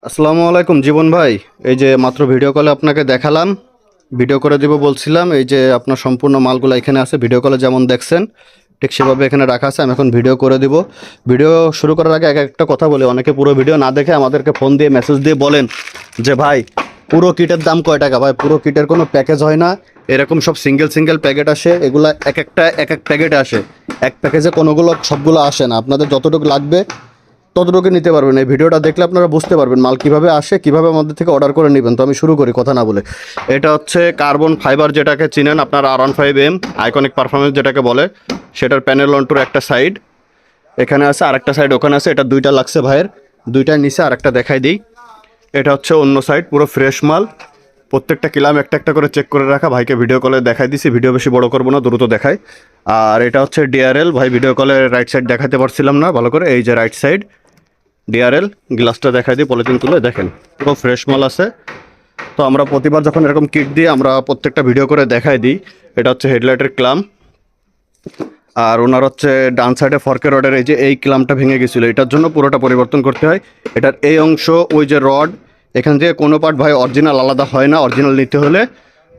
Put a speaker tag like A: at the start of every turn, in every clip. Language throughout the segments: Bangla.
A: আসসালামু আলাইকুম জীবন ভাই। এই যে মাত্র ভিডিও কলে আপনাকে দেখালাম, ভিডিও করে দিব বলছিলাম। এই যে আপনার সম্পূর্ণ মালগুলো এখানে আছে, ভিডিও কলে যেমন দেখছেন ঠিক সেভাবে এখানে রাখা আছে। আমি এখন ভিডিও করে দিব। ভিডিও শুরু করার আগে এক একটা কথা বলি, অনেকে পুরো ভিডিও না দেখে আমাদেরকে ফোন দিয়ে মেসেজ দিয়ে বলেন যে ভাই পুরো কিটের দাম কয় টাকা। ভাই পুরো কিটের কোনো প্যাকেজ হয় না, এরকম সব সিঙ্গেল সিঙ্গেল প্যাকেট আসে। এগুলা এক একটা এক এক প্যাকেটে আসে, এক প্যাকেজে কোনোগুলো সবগুলো আসে না। আপনাদের যতটুকু লাগবে ততটুকু নিতে পারবেন। এই ভিডিওটা দেখলে আপনারা বুঝতে পারবেন মাল কীভাবে আসে, কীভাবে আমাদের থেকে অর্ডার করে নেবেন। তো আমি শুরু করি কথা না বলে। এটা হচ্ছে কার্বন ফাইবার, যেটাকে চিনেন আপনারা, R15M আইকনিক পারফরমেন্স যেটাকে বলে, সেটার প্যানেল অন্টুর একটা সাইড এখানে আছে, আরেকটা সাইড ওখানে আছে। এটা দুইটা লাগছে ভাইয়ের, দুইটার নিচে আরেকটা দেখাই দিই। এটা হচ্ছে অন্য সাইড, পুরো ফ্রেশ মাল। প্রত্যেকটা কিলাম একটা একটা করে চেক করে রাখা। ভাইকে ভিডিও কলে দেখাই দিছি, ভিডিও বেশি বড় করবো না, দ্রুত দেখাই। আর এটা হচ্ছে ডিআরএল। ভাই ভিডিও কলে রাইট সাইড দেখাতে পারছিলাম না ভালো করে, এই যে রাইট সাইড ডিআরএল। গ্লাসটা দেখাই দিই, পলিথিন তুলে দেখেন পুরো ফ্রেশ মাল আছে। তো আমরা প্রতিবার যখন এরকম কিট দিই আমরা প্রত্যেকটা ভিডিও করে দেখাই দিই। এটা হচ্ছে হেডলাইটের ক্লাম, আর ওনার হচ্ছে ডান সাইডে ফর্কের রডের এই যে এই ক্লামটা ভেঙে গেছিলো, এটার জন্য পুরোটা পরিবর্তন করতে হয়। এটার এই অংশ, ওই যে রড, এখান থেকে কোনো পার্ট ভাই অরিজিনাল আলাদা হয় না। অরিজিনাল নিতে হলে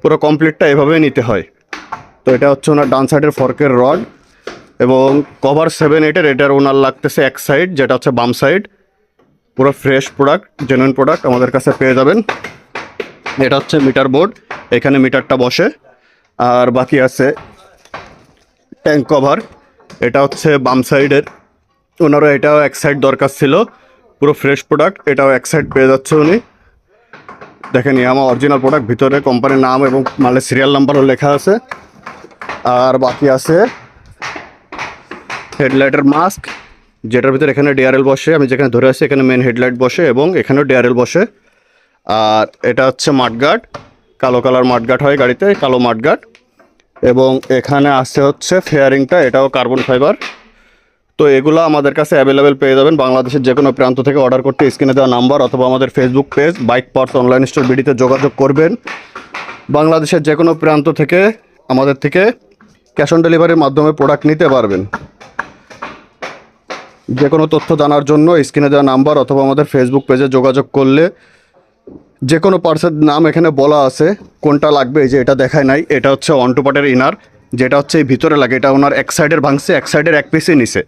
A: পুরো কমপ্লিটটা এভাবেই নিতে হয়। তো এটা হচ্ছে ওনার ডান সাইডের ফর্কের রড, এবং কভার 7-8-এর এটার ওনার লাগতেছে এক সাইড, যেটা হচ্ছে বাম সাইড। পুরো ফ্রেশ প্রোডাক্ট, জেনুইন প্রোডাক্ট আমাদের কাছে পেয়ে যাবেন। এটা হচ্ছে মিটার বোর্ড, এখানে মিটারটা বসে। আর বাকি আছে ট্যাঙ্ক কভার, এটা হচ্ছে বাম সাইডের। ওনারও এটাও এক সাইড দরকার ছিল। পুরো ফ্রেশ প্রোডাক্ট, এটাও এক সাইড পেয়ে যাচ্ছে উনি। দেখেন আমার অরিজিনাল প্রোডাক্ট, ভিতরে কোম্পানির নাম এবং মালের সিরিয়াল নাম্বারও লেখা আছে। আর বাকি আছে হেডলাইটের মাস্ক, যেটার ভিতরে এখানে ডিআরএল বসে। আমি যেখানে ধরে আছি এখানে মেন হেডলাইট বসে এবং এখানেও ডিআরএল বসে। আর এটা হচ্ছে মাঠগার্ড, কালো কালার মাঠগার্ড হয় গাড়িতে, কালো মাঠগার্ড। এবং এখানে আছে হচ্ছে ফেয়ারিংটা, এটাও কার্বন ফাইবার। তো এগুলো আমাদের কাছে অ্যাভেলেবেল পেয়ে যাবেন। বাংলাদেশের যে কোনো প্রান্ত থেকে অর্ডার করতে স্ক্রিনে দেওয়া নাম্বার অথবা আমাদের Facebook page bike parts online store বিডিতে যোগাযোগ করবেন। বাংলাদেশের যে কোনো প্রান্ত থেকে আমাদের থেকে ক্যাশ অন ডেলিভারির মাধ্যমে প্রোডাক্ট নিতে পারবেন। যে কোনো তথ্য জানার জন্য স্ক্রিনে দেওয়া নাম্বার অথবা আমাদের ফেসবুক পেজে যোগাযোগ করলে যে কোনো পার্সের নাম এখানে বলা আছে, কোনটা লাগবে। এই যে এটা দেখায় নাই, এটা হচ্ছে অন টু পার্টের ইনার, যেটা হচ্ছে এই ভিতরে লাগে। এটা ওনার এক সাইডের ভাঙছে, এক সাইডের এক পিসে নিছে।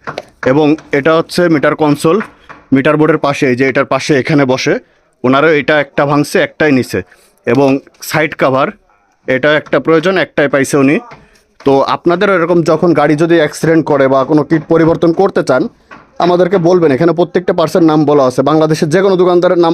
A: এবং এটা হচ্ছে মিটার কনসোল, মিটার বোর্ডের পাশে, এই যে এটার পাশে এখানে বসে। ওনারও এটা একটা ভাঙছে, একটাই নিছে। এবং সাইড কাভার, এটা একটা প্রয়োজন, একটাই পাইছে উনি। তো আপনাদেরও এরকম যখন গাড়ি যদি অ্যাক্সিডেন্ট করে বা কোনো কিট পরিবর্তন করতে চান আমাদেরকে বলবেন। এখানে প্রত্যেকটা পার্সের নাম বলা আছে, বাংলাদেশের যে কোনো দোকানদারের নাম